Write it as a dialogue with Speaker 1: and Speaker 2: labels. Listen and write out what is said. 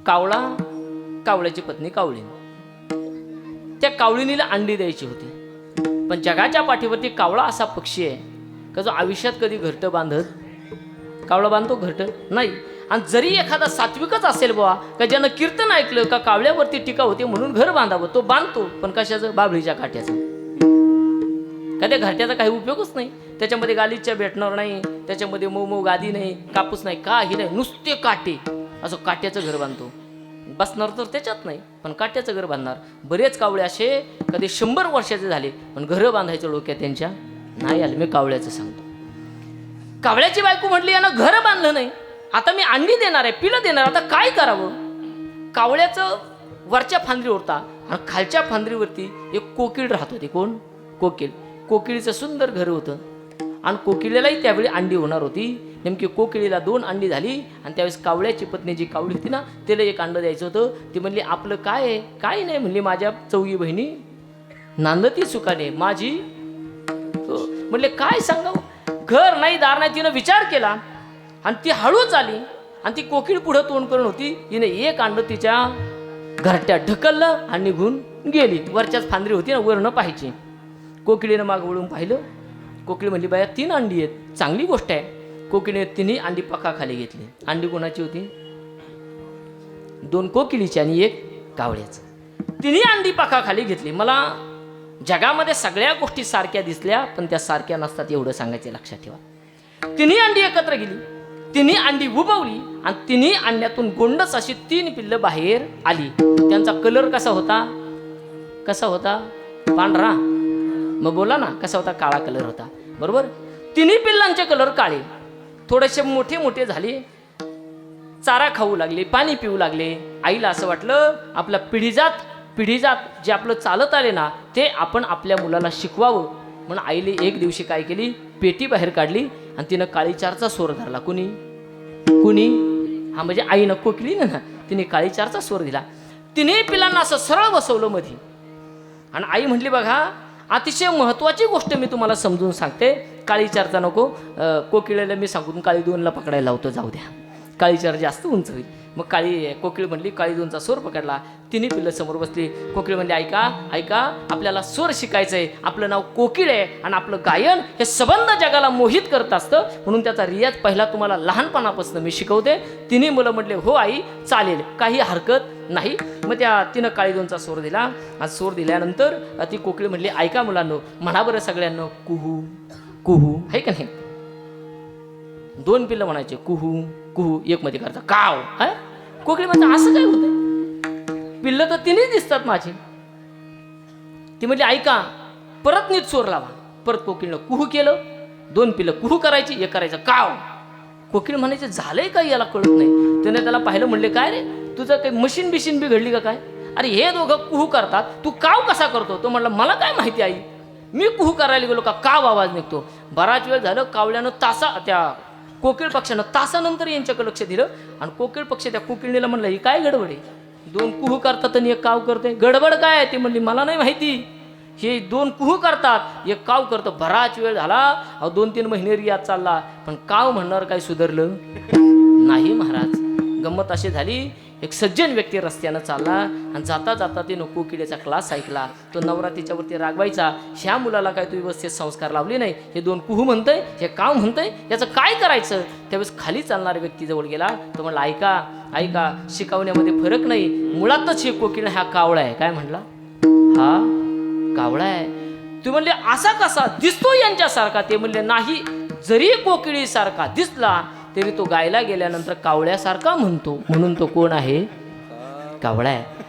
Speaker 1: कावळा, कावळ्याची पत्नी कावळीन, त्या कावळीनीला अंडी द्यायची होती. पण जगाच्या पाठीवरती कावळा असा पक्षी आहे का जो आयुष्यात कधी घरटं बांधत. कावळा बांधतो घरटं नाही. आणि जरी एखादा सात्विकच असेल बुवा का ज्यानं कीर्तन ऐकलं का कावळ्यावरती टीका होते म्हणून घर बांधावं, तो बांधतो. पण कशाचं? बाभळीच्या काट्याचं. का त्या घरट्याचा काही उपयोगच नाही. त्याच्यामध्ये गालीच्या भेटणार नाही, त्याच्यामध्ये मऊ गादी नाही, कापूस नाही, काही नाही, नुसते काटे. असं काट्याचं घर बांधतो. बसणार तर त्याच्यात नाही, पण काट्याचं घर बांधणार. बरेच कावळे असे कधी 100 वर्षाचे झाले पण घरं बांधायचं डोक्यात त्यांच्या नाही आलं. मी कावळ्याचं सांगतो. कावळ्याची बायको म्हटली यानं घर बांधलं नाही, आता मी अंडी देणार आहे, पिलं देणार, आता काय करावं. कावळ्याचं वरच्या फांदरीवरता आणि खालच्या फांदरीवरती एक कोकिळ राहत होती. कोण? कोकिळ. कोकिळीचं सुंदर घर होतं आणि कोकिळीलाही त्यावेळी अंडी होणार होती. नेमकी कोकिळीला 2 अंडी झाली आणि त्यावेळेस कावळ्याची पत्नी जी कावळी होती ना तिला एक अंड द्यायचं होतं. ती म्हणली आपलं काय आहे? काय नाही म्हणली, माझ्या 4 बहिणी नांदती सुखाने माझी. म्हणले काय सांगावं, घर नाही दार नाही. तिनं विचार केला आणि ती हळूच आली आणि ती कोकिळ पुढं तोंड करून होती. तिने एक अंड तिच्या घरट्यात ढकललं आणि निघून गेली. वरच्याच फांदरी होती ना, वरनं पाहायची. कोकिळीनं माग वळून पाहिलं. कोकिळी म्हणली बाया 3 अंडी आहेत, चांगली गोष्ट आहे. कोकिळीने 3 अंडी पक्काखाली घेतली. अंडी कोणाची होती? 2 कोकिळीची आणि 1 कावळ्याचं. 3 अंडी पक्काखाली घेतली. मला जगामध्ये सगळ्या गोष्टी सारख्या दिसल्या पण त्या सारख्या नसतात एवढं सांगायचं लक्षात ठेवा. 3 अंडी एकत्र गेली, 3 अंडी उबवली आणि 3 अंड्यातून गोंडस अशी 3 पिल्लं बाहेर आली. त्यांचा कलर कसा होता? कसा होता? पांढरा. मग बोला ना कसा होता? काळा कलर होता. बरोबर. 3 पिल्लांचे कलर काळे. थोडेसे मोठे मोठे झाले, चारा खाऊ लागले, पाणी पिऊ लागले. आईला असं वाटलं आपला पिढीजात जे आपलं चालत आले ना ते आपण आपल्या मुलाला शिकवावं. म्हणून आईने एक दिवशी काय केली, पेटी बाहेर काढली आणि तिनं काळीचारचा स्वर धरला. कुणी? हा म्हणजे आईनं, कोकिळी ना, तिने काळीचारचा स्वर दिला. 3 पिलांना असं सरळ बसवलं मध्ये आणि आई म्हटली बघा अतिशय महत्वाची गोष्ट मी तुम्हाला समजून सांगते. काळीचारचा नको, कोकिळेला मी सांगून काळी 2ला पकडायला लावतो, जाऊ द्या, काळीचार जास्त उंच होईल. मग कोकिळ म्हणली, काळी 2चा स्वर पकडला. 3 पिल्लं समोर बसली. कोकिळ म्हणली ऐका आपल्याला स्वर शिकायचं आहे. आपलं नाव कोकिळ आहे आणि आपलं गायन हे सबंध जगाला मोहित करत असतं, म्हणून त्याचा रियाज पहिला तुम्हाला लहानपणापासून मी शिकवते. 3 मुलं म्हटले हो आई चालेल, काही हरकत नाही. मग त्या 3 काळी 2चा स्वर दिला आणि स्वर दिल्यानंतर ती कोकिळ म्हणली ऐका मुलांनो, म्हणा बरं सगळ्यांना कुहू कुहू, आहे का नाही. 2 पिल्लं म्हणायचे कुहू कुहू, एक मध्ये करता काव. हा कोकिळ म्हणजे असं काय होतं? पिल्लं तर 3 दिसतात माझी. ती म्हणली ऐका परत नीट स्वर लावा. परत कोकिळनं कुहू केलं. 2 पिल्लं कुहू करायची, एक करायचं काव. कोकिळ म्हणायचे झालंय का याला कळत नाही. त्याने त्याला पाहिलं, म्हणले काय रे तुझं काही मशीन बिघडली का काय? अरे हे दोघं कुहू करतात, तू काव कसा करतो? तो म्हणला मला काय माहिती आई, मी कुहू करायला गेलो का काव आवाज निघतो. बराच वेळ झालं कावल्यानं त्या कोकिळ पक्षानं तासानंतर यांच्याकडे लक्ष दिलं आणि कोकिळ पक्ष त्या कोकिळीला म्हणलं ही काय गडबड आहे? 2 कुहू करतात आणि 1 काव करते, गडबड काय आहे? ती म्हणली मला नाही माहिती, हे 2 कुहू करतात 1 काव करतं. बराच वेळ झाला, 2-3 महिने रियाज चालला पण काव म्हणणार काय सुधारलं नाही महाराज. गंमत अशी झाली, एक सज्जन व्यक्ती रस्त्यानं चालला आणि जाता जाता ते कोकिळेचा क्लास ऐकला. तो नवरा तिच्यावरती रागवायचा, ह्या मुलाला काय तू व्यवस्थित संस्कार लावले नाही, हे 2 कुहू म्हणतंय, हे काव म्हणतंय, याचं काय करायचं? त्यावेळेस खाली चालणाऱ्या व्यक्ती जवळ गेला. तो म्हणला ऐका शिकवण्यामध्ये फरक नाही, मुळातच हे कोकिळ हा कावळा आहे. काय म्हणला? हा कावळा आहे. तू म्हणले असा कसा दिसतो यांच्यासारखा? ते म्हणले नाही, जरी कोकिळी सारखा दिसला तरी तो गायला गेल्यानंतर कावळ्यासारखा म्हणतो, म्हणून तो कोण आहे? कावळा आहे.